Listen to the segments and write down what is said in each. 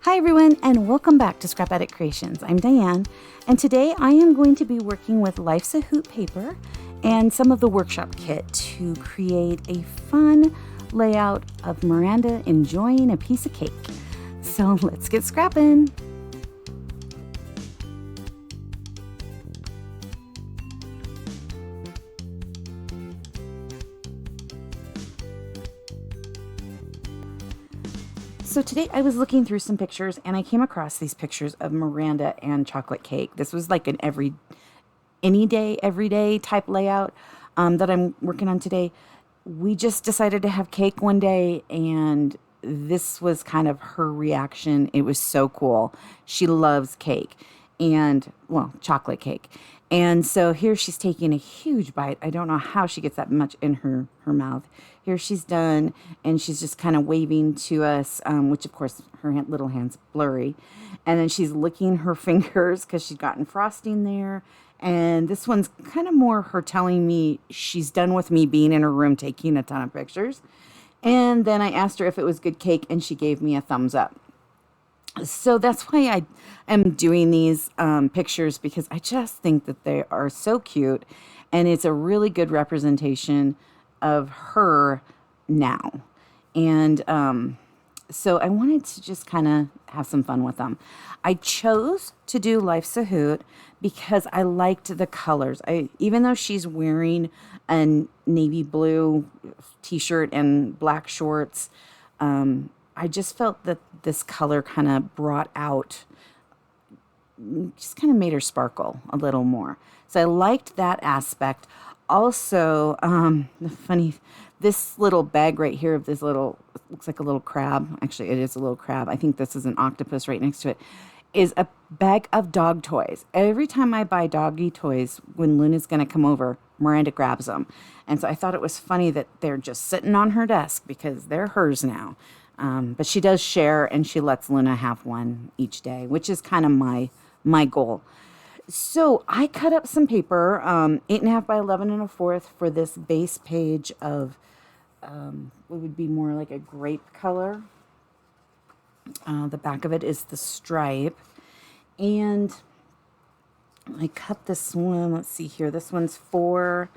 Hi everyone, and welcome back to Scrap Edit Creations. I'm Diane, and today I am going to be working with Life's a Hoot paper and some of the workshop kit to create a fun layout of Miranda enjoying a piece of cake. So let's get scrapping. So today I was looking through some pictures and I came across these pictures of Miranda and chocolate cake. This was like an any day, everyday type layout that I'm working on today. We just decided to have cake one day and this was kind of her reaction. It was so cool. She loves cake and, well, chocolate cake. And so here she's taking a huge bite. I don't know how she gets that much in her mouth. Here she's done, and she's just kind of waving to us, which of course her little hand's blurry. And then she's licking her fingers because she's gotten frosting there. And this one's kind of more her telling me she's done with me being in her room taking a ton of pictures. And then I asked her if it was good cake, and she gave me a thumbs up. So that's why I am doing these pictures, because I just think that they are so cute and it's a really good representation of her now. And so I wanted to just kind of have some fun with them. I chose to do Life's a Hoot because I liked the colors. Even though she's wearing a navy blue t-shirt and black shorts, I just felt that this color kind of brought out, just kind of made her sparkle a little more. So I liked that aspect. Also, this little bag right here of this little, looks like a little crab. Actually, it is a little crab. I think this is an octopus right next to it, is a bag of dog toys. Every time I buy doggy toys, when Luna's going to come over, Miranda grabs them. And so I thought it was funny that they're just sitting on her desk because they're hers now. But she does share, and she lets Luna have one each day, which is kind of my goal. So I cut up some paper, 8.5 by 11 1/4 for this base page of what would be more like a grape color. The back of it is the stripe, and I cut this one. Let's see here. This one's 4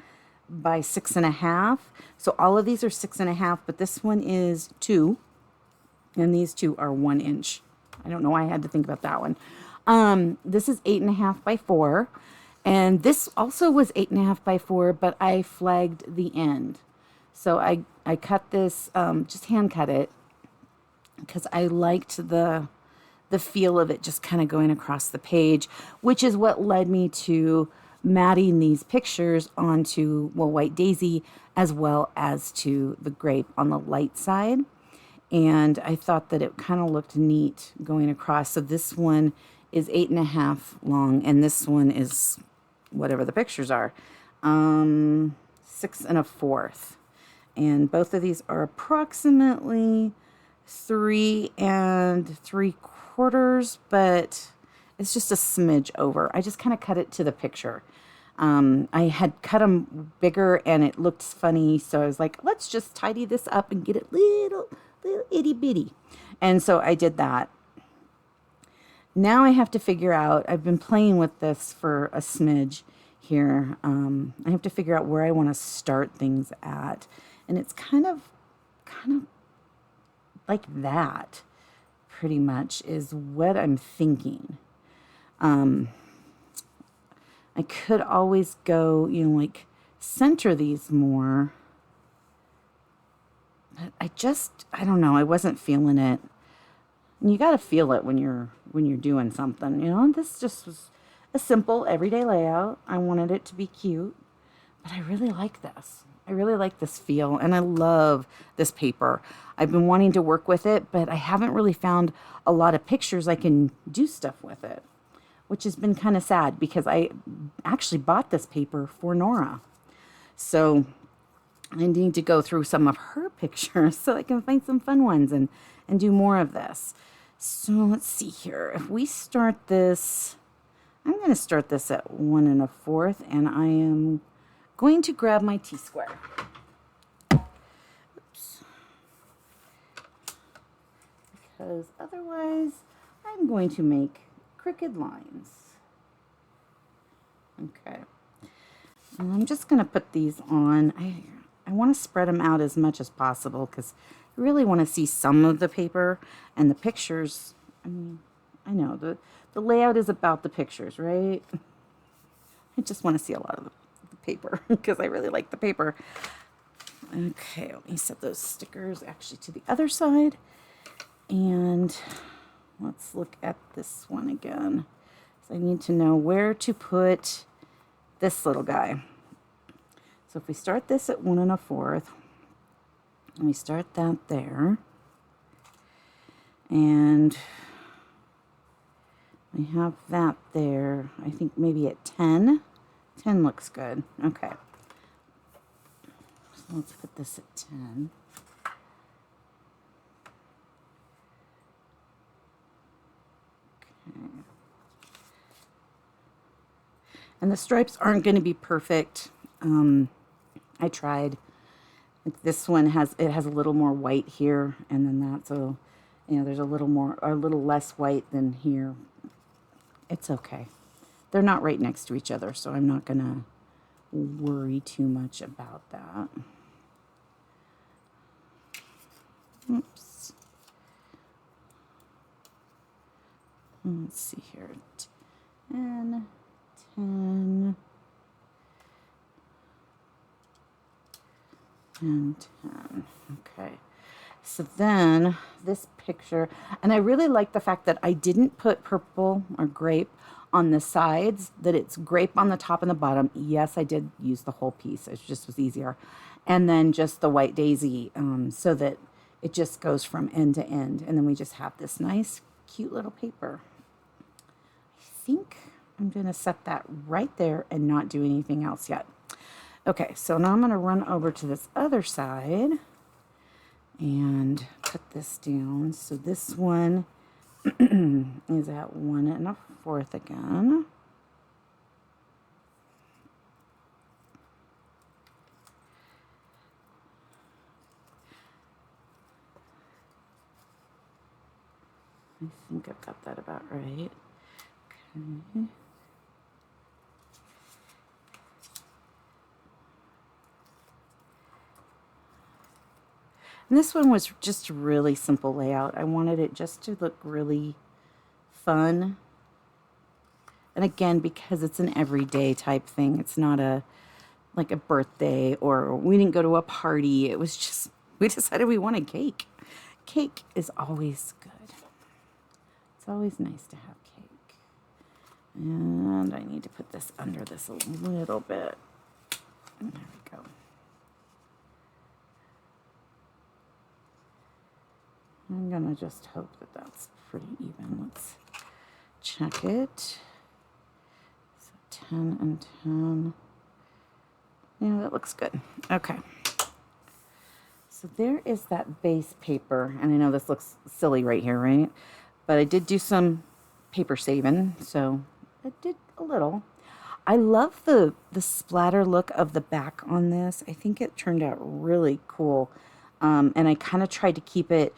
by 6.5. So all of these are 6.5, but this one is 2. And these two are 1 inch. I don't know why I had to think about that one. This is 8.5 by 4. And this also was 8.5 by 4, but I flagged the end. So I cut this, just hand cut it, because I liked the feel of it just kind of going across the page, which is what led me to matting these pictures onto, well, White Daisy, as well as to the grape on the light side. And I thought that it kind of looked neat going across. So this one is 8.5 long, and this one is whatever the pictures are, 6 1/4. And both of these are approximately 3 3/4, but it's just a smidge over. I just kind of cut it to the picture. I had cut them bigger and it looked funny, so I was like, let's just tidy this up and get it little itty bitty. And so I did that. Now I have to figure out, I've been playing with this for a smidge here. I have to figure out where I want to start things at. And it's kind of like that, pretty much, is what I'm thinking. I could always go, like center these more. But I don't know. I wasn't feeling it. And you got to feel it when you're doing something, This just was a simple everyday layout. I wanted it to be cute, but I really like this. I really like this feel, and I love this paper. I've been wanting to work with it, but I haven't really found a lot of pictures I can do stuff with it, which has been kind of sad because I actually bought this paper for Nora. So I need to go through some of her pictures so I can find some fun ones and do more of this. So let's see here. If we start this, I'm going to start this at 1 1/4, and I am going to grab my T-square. Oops. Because otherwise I'm going to make crooked lines. Okay. And I'm just going to put these on. I want to spread them out as much as possible because I really want to see some of the paper and the pictures. I mean, I know the layout is about the pictures, right? I just want to see a lot of the paper because I really like the paper. Okay, let me set those stickers actually to the other side. And let's look at this one again. So I need to know where to put this little guy. So if we start this at 1 1/4, and we start that there, and we have that there, I think maybe at 10. 10 looks good. Okay. So let's put this at 10. Okay. And the stripes aren't going to be perfect. I tried. Like this one has a little more white here, and then that's there's a little less white than here. It's okay. They're not right next to each other, so I'm not gonna worry too much about that. Oops. Let's see here. 10, 10. And 10. Okay. So then this picture, and I really like the fact that I didn't put purple or grape on the sides, that it's grape on the top and the bottom. Yes, I did use the whole piece. It just was easier. And then just the white daisy, so that it just goes from end to end. And then we just have this nice, cute little paper. I think I'm going to set that right there and not do anything else yet. Okay, so now I'm going to run over to this other side and put this down. So this one is at 1 1/4 again. I think I've got that about right. Okay. And this one was just a really simple layout. I wanted it just to look really fun. And again, because it's an everyday type thing, it's not like a birthday, or we didn't go to a party. It was just, we decided we wanted cake. Cake is always good. It's always nice to have cake. And I need to put this under this a little bit. There we go. I'm gonna just hope that that's pretty even. Let's check it. So 10 and 10. Yeah, that looks good. Okay. So there is that base paper. And I know this looks silly right here, right? But I did do some paper saving, so I did a little. I love the splatter look of the back on this. I think it turned out really cool. And I kind of tried to keep it,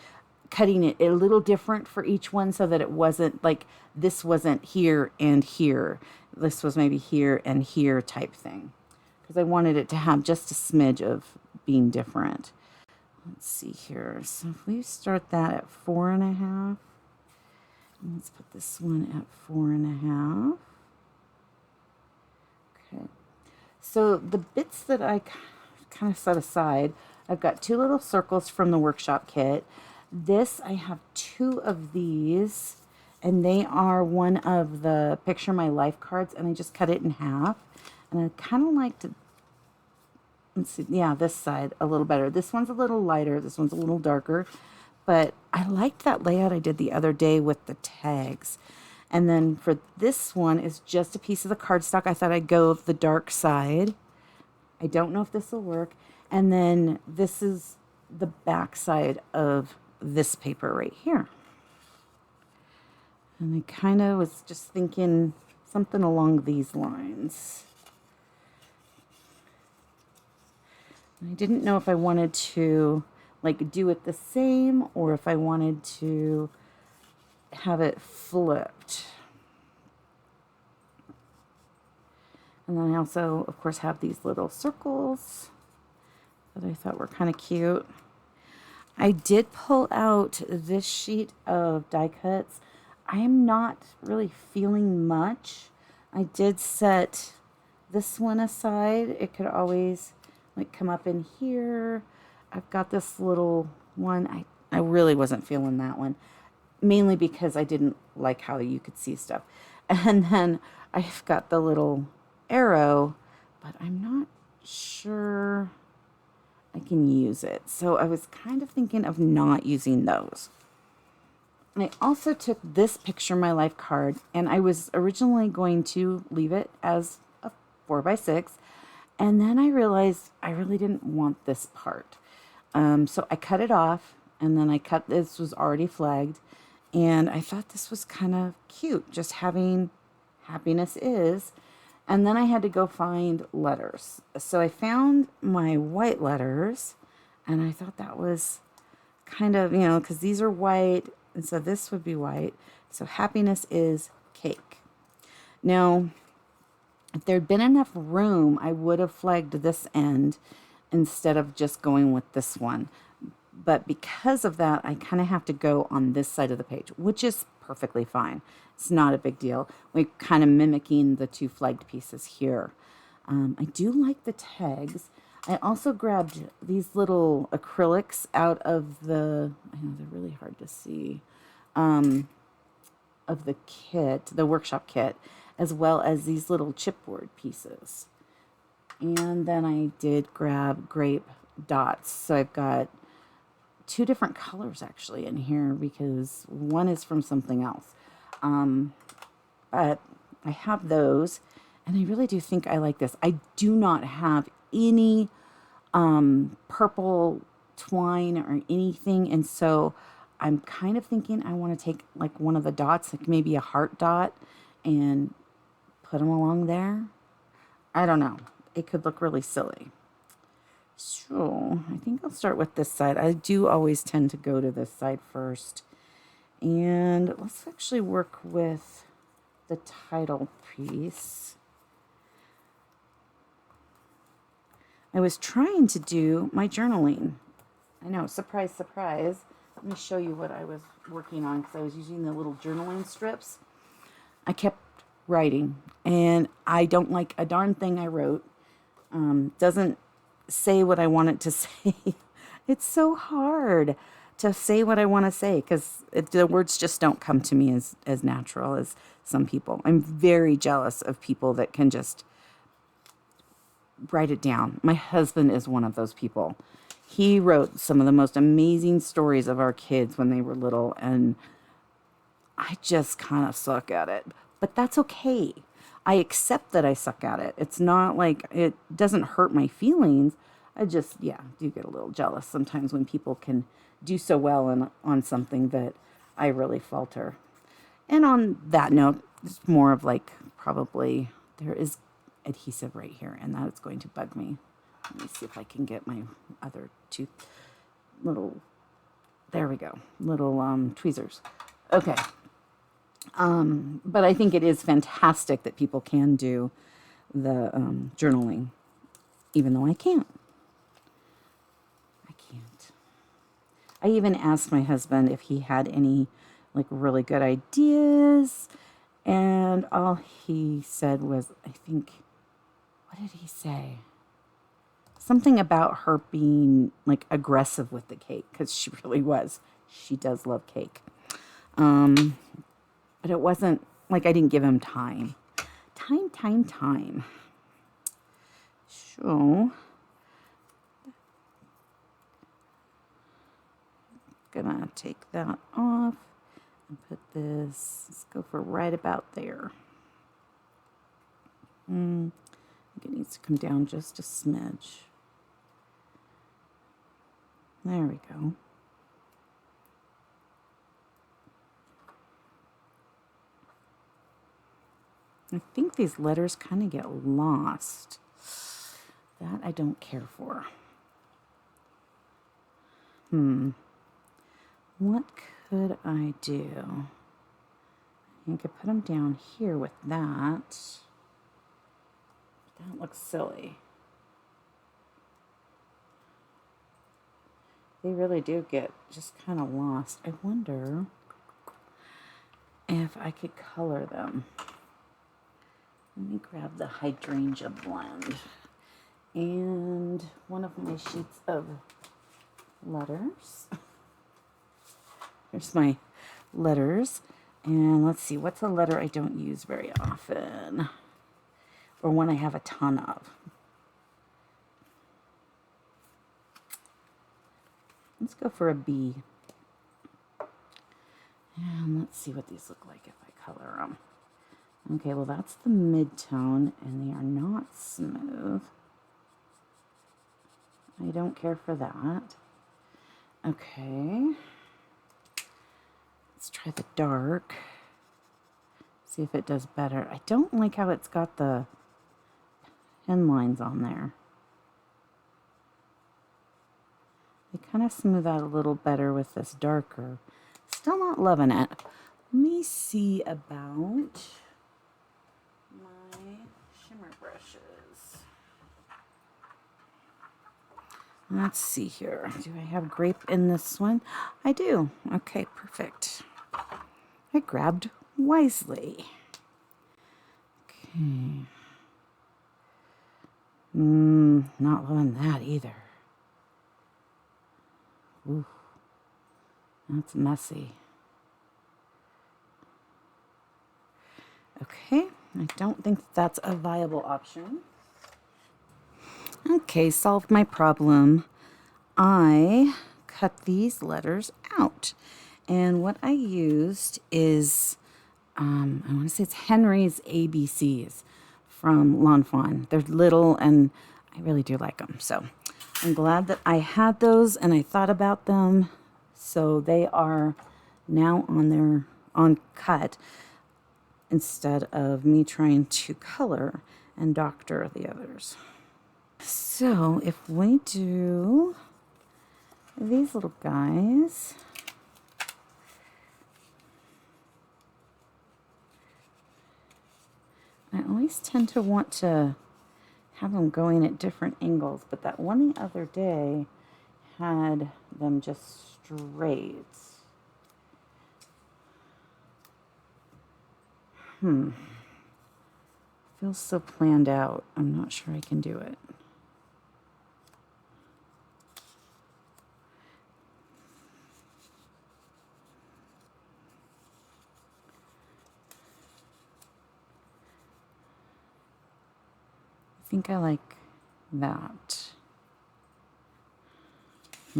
cutting it a little different for each one so that it wasn't like this wasn't here and here. This was maybe here and here type thing. Because I wanted it to have just a smidge of being different. Let's see here. So if we start that at 4 1/2, let's put this one at 4 1/2. Okay. So the bits that I kind of set aside, I've got 2 little circles from the workshop kit. This, I have 2 of these, and they are one of the Picture My Life cards, and I just cut it in half. And I kind of like to, let's see, yeah, this side a little better. This one's a little lighter, this one's a little darker, but I liked that layout I did the other day with the tags. And then for this one is just a piece of the cardstock. I thought I'd go the dark side. I don't know if this will work. And then this is the back side of this paper right here. And I kind of was just thinking something along these lines. I didn't know if I wanted to like do it the same or if I wanted to have it flipped. And then I also, of course, have these little circles that I thought were kind of cute. I did pull out this sheet of die cuts. I am not really feeling much. I did set this one aside. It could always like come up in here. I've got this little one. I really wasn't feeling that one, mainly because I didn't like how you could see stuff. And then I've got the little arrow, but I'm not sure I can use it. So I was kind of thinking of not using those. I also took this picture my life card, and I was originally going to leave it as a 4x6, and then I realized I really didn't want this part. So I cut it off, and then this was already flagged, and I thought this was kind of cute, just having happiness is. And then I had to go find letters. So I found my white letters, and I thought that was kind of, because these are white, and so this would be white. So happiness is cake. Now, if there'd been enough room, I would have flagged this end instead of just going with this one. But because of that, I kind of have to go on this side of the page, which is perfectly fine. It's not a big deal. We're kind of mimicking the two flagged pieces here. I do like the tags. I also grabbed these little acrylics out of the, I know they're really hard to see, of the kit, the workshop kit, as well as these little chipboard pieces. And then I did grab grape dots. So I've got two different colors actually in here because one is from something else. But I have those, and I really do think I like this. I do not have any purple twine or anything, and so I'm kind of thinking I want to take like one of the dots, like maybe a heart dot, and put them along there. I don't know. It could look really silly. So I think I'll start with this side. I do always tend to go to this side first. And let's actually work with the title piece. I was trying to do my journaling. I know, surprise, surprise. Let me show you what I was working on because I was using the little journaling strips. I kept writing, and I don't like a darn thing I wrote. Doesn't say what I want it to say. It's so hard to say what I want to say because the words just don't come to me as natural as some people. I'm very jealous of people that can just write it down. My husband is one of those people. He wrote some of the most amazing stories of our kids when they were little, and I just kind of suck at it. But that's okay. I accept that I suck at it. It's not like it doesn't hurt my feelings. I just, do get a little jealous sometimes when people can do so well on something that I really falter. And on that note, it's more of like probably there is adhesive right here, and that is going to bug me. Let me see if I can get my other two little, there we go, little tweezers. Okay. But I think it is fantastic that people can do the journaling, even though I can't. I even asked my husband if he had any like really good ideas, and all he said was, I think, what did he say? Something about her being like aggressive with the cake, because she really was. She does love cake. But it wasn't like I didn't give him time. Time. So gonna take that off and put this, let's go for right about there. I think it needs to come down just a smidge. There we go. I think these letters kind of get lost. That I don't care for. What could I do? You could put them down here with that. That looks silly. They really do get just kind of lost. I wonder if I could color them. Let me grab the hydrangea blend and one of my sheets of letters. Here's my letters. And let's see, what's a letter I don't use very often? Or one I have a ton of. Let's go for a B. And let's see what these look like if I color them. Okay, well that's the mid-tone, and they are not smooth. I don't care for that. Okay. Let's try the dark. See if it does better. I don't like how it's got the pen lines on there. They kind of smooth out a little better with this darker. Still not loving it. Let me see about my shimmer brushes. Let's see here. Do I have grape in this one? I do. Okay, perfect. I grabbed wisely. Okay. Not loving that either. Ooh, that's messy. Okay, I don't think that's a viable option. Okay, solved my problem. I cut these letters out. And what I used is, I want to say it's Henry's ABCs from Lawn Fawn. They're little and I really do like them. So I'm glad that I had those and I thought about them. So they are now on cut instead of me trying to color and doctor the others. So if we do these little guys, I always tend to want to have them going at different angles, but that one the other day had them just straight. Feels so planned out. I'm not sure I can do it. I think I like that. I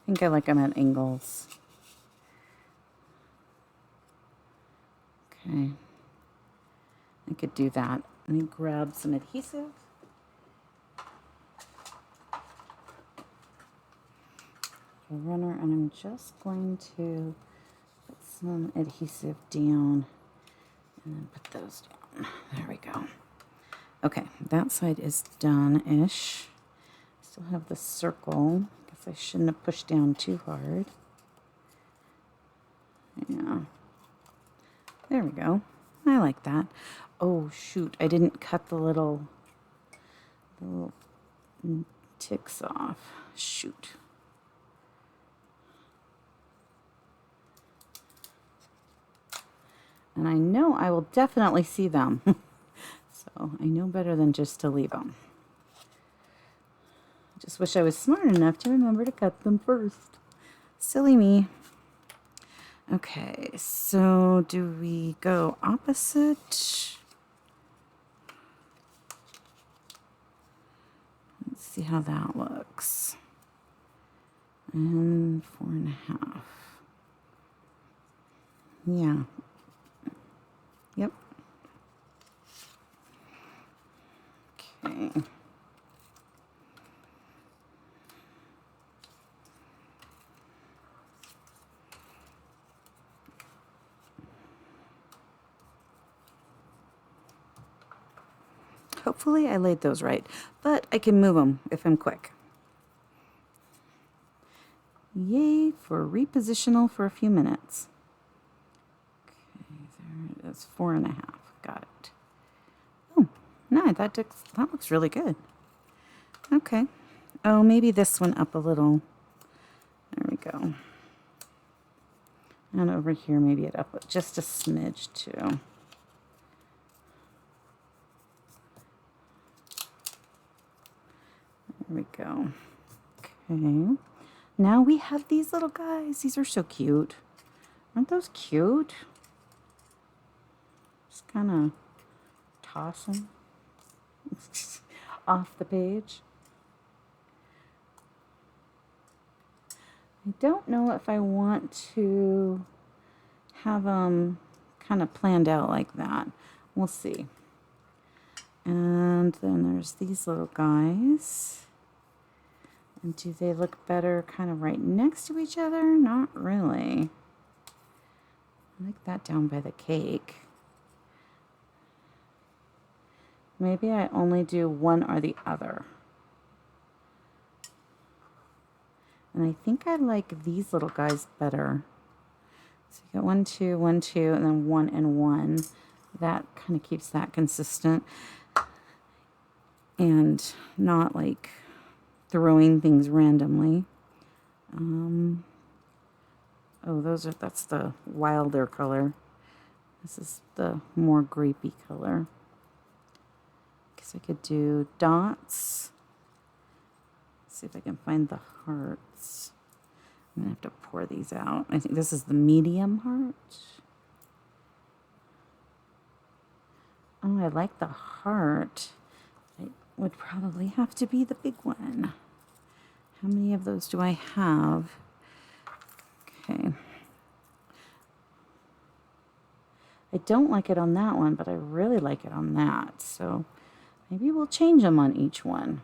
think I like them at angles. Okay. I could do that. Let me grab some adhesive. A runner, and I'm just going to put some adhesive down and then put those down. There we go. Okay, that side is done-ish. Still have the circle. Guess I shouldn't have pushed down too hard. Yeah. There we go. I like that. Oh, shoot. I didn't cut the little ticks off. Shoot. And I know I will definitely see them. So I know better than just to leave them. Just wish I was smart enough to remember to cut them first. Silly me. Okay, so do we go opposite? Let's see how that looks. And 4.5. Yeah. Yep. Okay. Hopefully I laid those right, but I can move them if I'm quick. Yay for repositional for a few minutes. Okay, there it is, 4.5. Got it. Oh, no, that looks really good. Okay. Oh, maybe this one up a little. There we go. And over here, maybe it up just a smidge too. There we go. Okay. Now we have these little guys. These are so cute. Aren't those cute? Just kind of toss them off the page. I don't know if I want to have them kind of planned out like that. We'll see. And then there's these little guys. And do they look better kind of right next to each other? Not really. I like that down by the cake. Maybe I only do one or the other. And I think I like these little guys better. So you got 1, 2, 1, 2, and then 1 and 1. That kind of keeps that consistent. And not like throwing things randomly. Oh, that's the wilder color. This is the more grapey color. Guess I could do dots. See if I can find the hearts. I'm gonna have to pour these out. I think this is the medium heart. Oh, I like the heart. It would probably have to be the big one. How many of those do I have? Okay. I don't like it on that one, but I really like it on that. So maybe we'll change them on each one.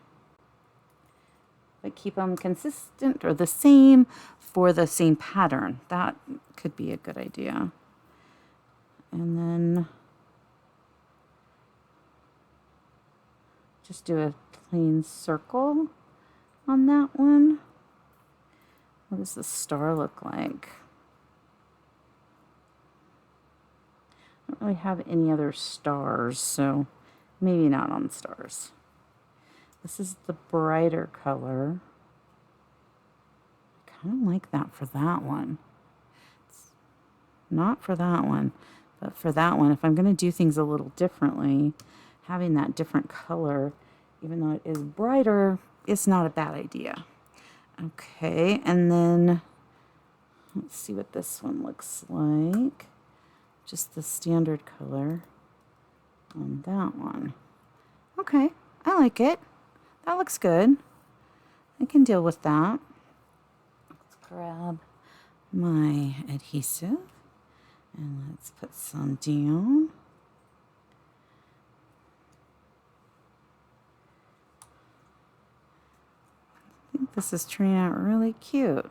But keep them consistent or the same for the same pattern. That could be a good idea. And then just do a plain circle on that one. What does the star look like? I don't really have any other stars, so maybe not on stars. This is the brighter color. I kind of like that for that one. It's not for that one, but for that one, if I'm going to do things a little differently, having that different color, even though it is brighter, it's not a bad idea. Okay, and then let's see what this one looks like. Just the standard color on that one. Okay, I like it. That looks good. I can deal with that. Let's grab my adhesive and let's put some down. I think this is turning out really cute.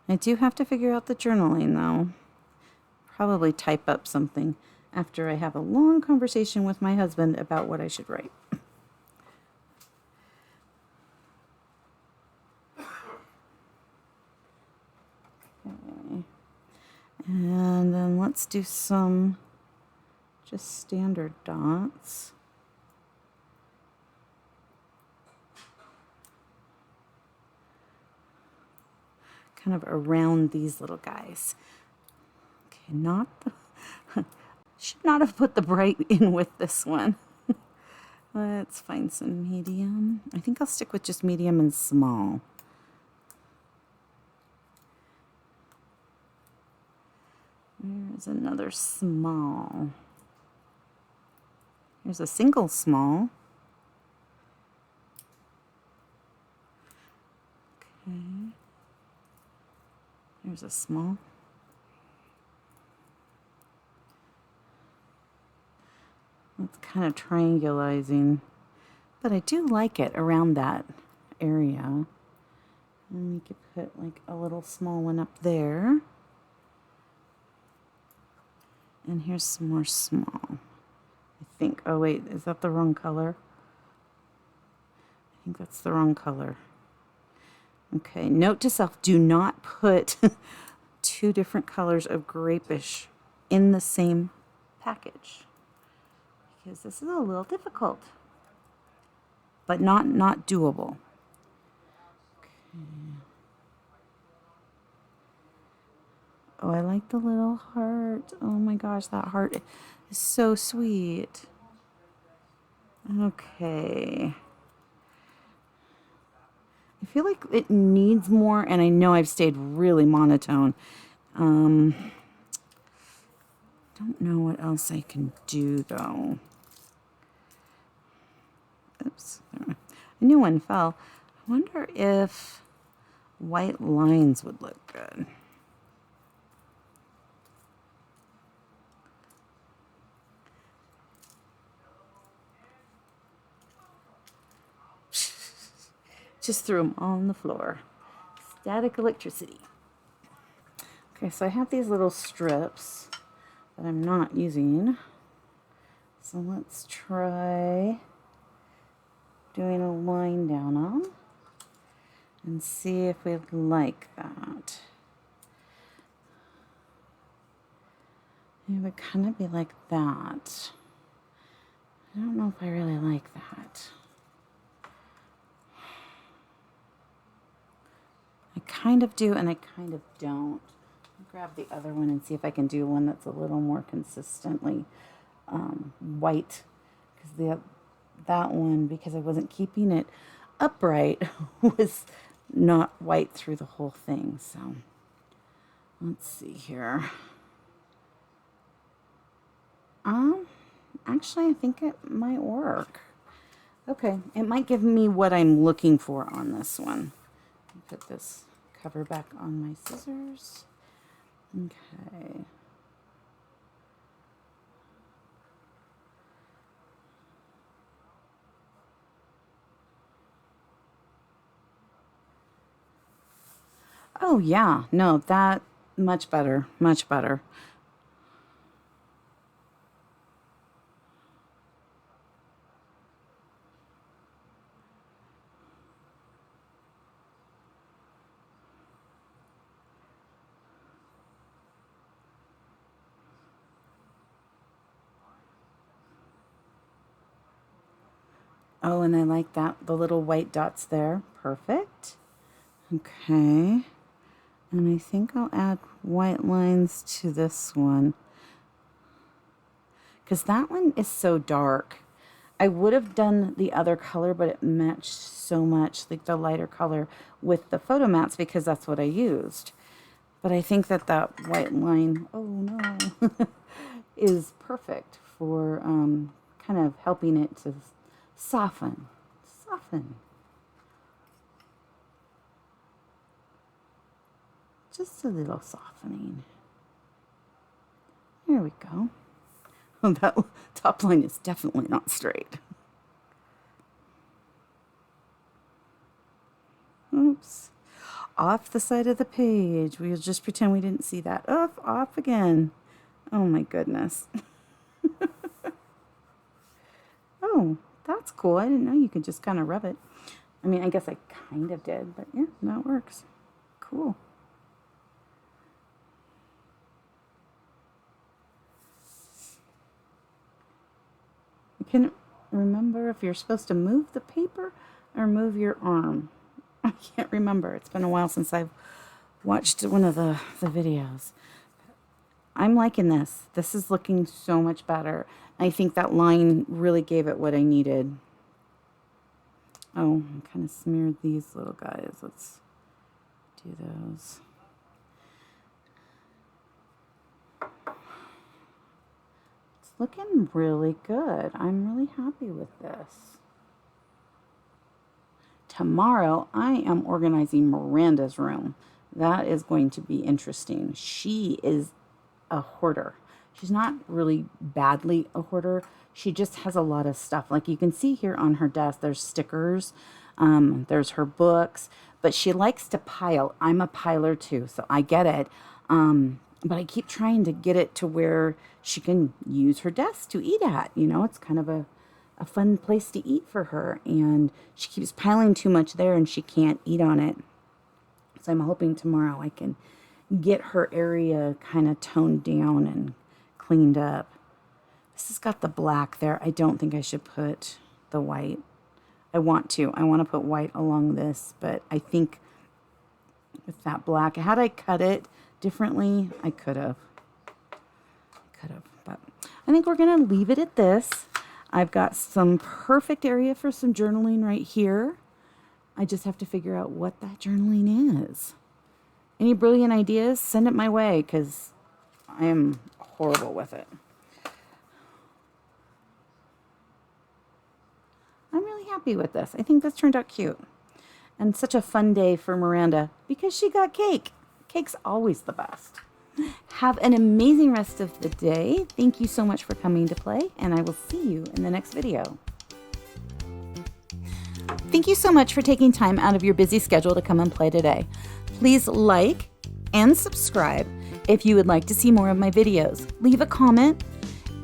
I do have to figure out the journaling though. Probably type up something after I have a long conversation with my husband about what I should write. Okay. And then let's do some just standard dots. Kind of around these little guys. Okay, not the should not have put the bright in with this one. Let's find some medium. I think I'll stick with just medium and small. There's another small. There's a single small. Okay. There's a small. It's kind of triangulizing, but I do like it around that area. And we could put like a little small one up there. And here's some more small. I think, oh wait, is that the wrong color? I think that's the wrong color. Okay, note to self, do not put two different colors of grapish in the same package, because this is a little difficult, but not doable. Okay. Oh, I like the little heart. Oh my gosh, that heart is so sweet. Okay. I feel like it needs more, and I know I've stayed really monotone. Don't know what else I can do though. Oops, a new one fell. I wonder if white lines would look good. Just threw them all on the floor. Static electricity. Okay, so I have these little strips that I'm not using. So let's try doing a line down them and see if we like that. It would kind of be like that. I don't know if I really like that. I kind of do and I kind of don't. I'll grab the other one and see if I can do one that's a little more consistently white. Because that one, because I wasn't keeping it upright, was not white through the whole thing. So let's see here. Actually, I think it might work. Okay, it might give me what I'm looking for on this one. Put this cover back on my scissors. Okay. Oh yeah, no, that much better, much better. Oh, and I like that, the little white dots there. Perfect. Okay. And I think I'll add white lines to this one, because that one is so dark. I would have done the other color, but it matched so much, like the lighter color with the photo mats, because that's what I used. But I think that that white line, oh no, is perfect for kind of helping it to soften. Just a little softening. There we go. Oh, that top line is definitely not straight. Oops. Off the side of the page. We'll just pretend we didn't see that. Off again. Oh my goodness. Oh, that's cool. I didn't know you could just kind of rub it. I mean, I guess I kind of did, but yeah, that works. Cool. I can't remember if you're supposed to move the paper or move your arm. I can't remember. It's been a while since I've watched one of the videos. I'm liking this. This is looking so much better. I think that line really gave it what I needed. Oh, I kind of smeared these little guys. Let's do those. It's looking really good. I'm really happy with this. Tomorrow, I am organizing Miranda's room. That is going to be interesting. She is a hoarder. She's not really badly a hoarder. She just has a lot of stuff. Like you can see here on her desk, there's stickers, there's her books, but she likes to pile. I'm a piler too, so I get it. But I keep trying to get it to where she can use her desk to eat at. You know, it's kind of a fun place to eat for her, and she keeps piling too much there and she can't eat on it. So I'm hoping tomorrow I can get her area kind of toned down and cleaned up. This has got the black there. I don't think I should put the white. I want to put white along this, but I think with that black, had I cut it differently, I could have. But I think we're going to leave it at this. I've got some perfect area for some journaling right here. I just have to figure out what that journaling is. Any brilliant ideas? Send it my way, because I am horrible with it. I'm really happy with this. I think this turned out cute. And such a fun day for Miranda because she got cake. Cake's always the best. Have an amazing rest of the day. Thank you so much for coming to play, and I will see you in the next video. Thank you so much for taking time out of your busy schedule to come and play today. Please like and subscribe if you would like to see more of my videos. Leave a comment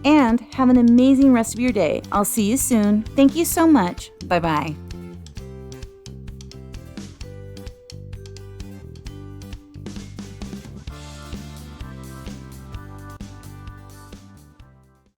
and have an amazing rest of your day. I'll see you soon. Thank you so much. Bye-bye.